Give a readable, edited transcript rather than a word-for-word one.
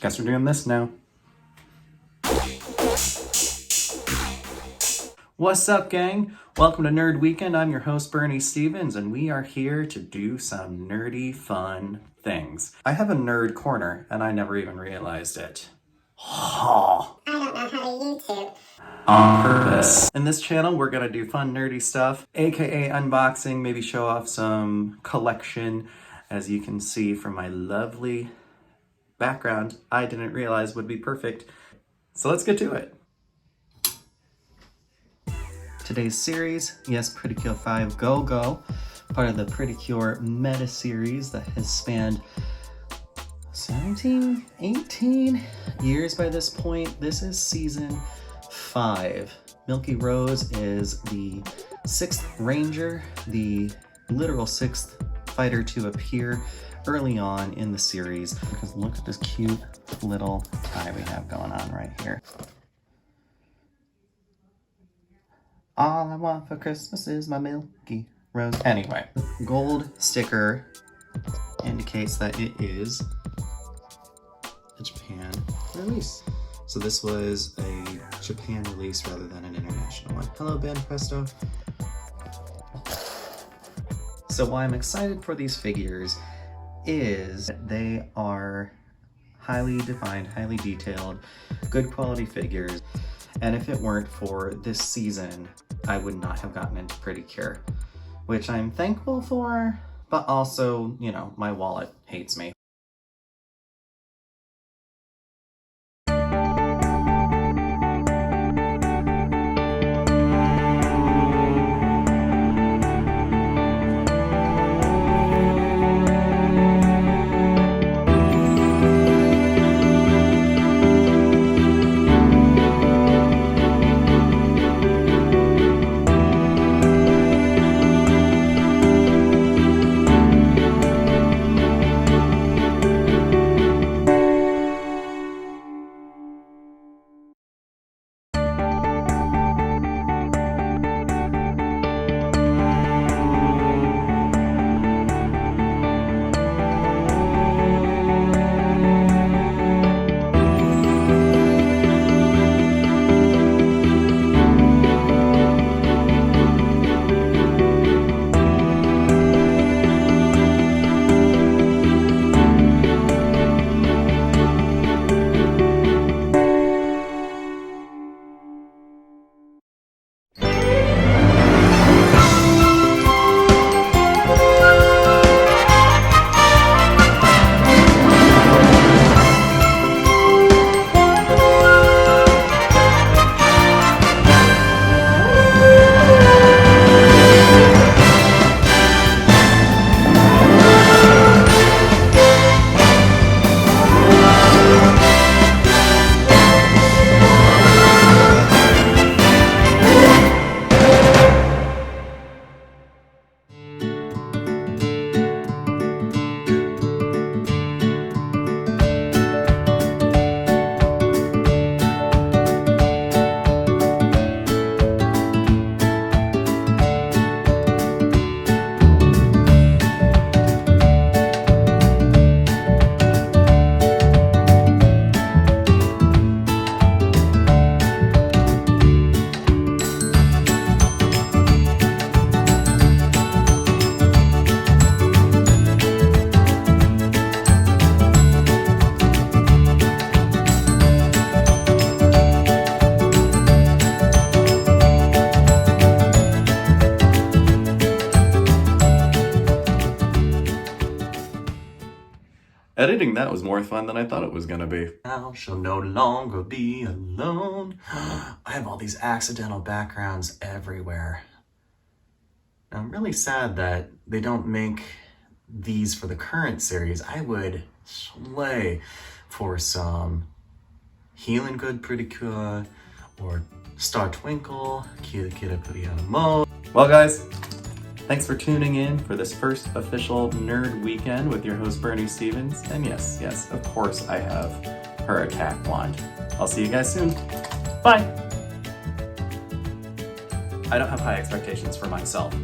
Guess we're doing this now. What's up, gang? Welcome to Nerd Weekend. I'm your host, Bernie Stevens, and we are here to do some nerdy fun things. I have a nerd corner, and I never even realized it. I don't know how to YouTube. On purpose. In this channel, we're gonna do fun, nerdy stuff, aka unboxing, maybe show off some collection. As you can see from my lovely background, I didn't realize would be perfect. So let's get to it. Today's series, yes, Pretty Cure 5 Go Go, part of the Pretty Cure meta series that has spanned 17, 18 years by this point. This is season 5. Milky Rose is the 6th Ranger, the literal 6th fighter to appear early on in the series. Because look at this cute little tie we have going on right here. All I want for Christmas is my Milky Rose. Anyway, gold sticker indicates that it is a Japan release. So this was a Japan release rather than an international one. Hello, Ben Presto. So why I'm excited for these figures is that they are highly defined, highly detailed, good quality figures. And if it weren't for this season, I would not have gotten into Pretty Cure, which I'm thankful for, but also, you know, my wallet hates me. Editing that was more fun than I thought it was gonna be. Thou shall no longer be alone. I have all these accidental backgrounds everywhere. I'm really sad that they don't make these for the current series. I would slay for some Healing Good Pretty Cure or Star Twinkle, Kira Kira Kuriyanamo. Well guys, thanks for tuning in for this first official Nerd Weekend with your host Bernie Stevens. And yes, of course I have her attack wand. I'll see you guys soon. Bye! I don't have high expectations for myself.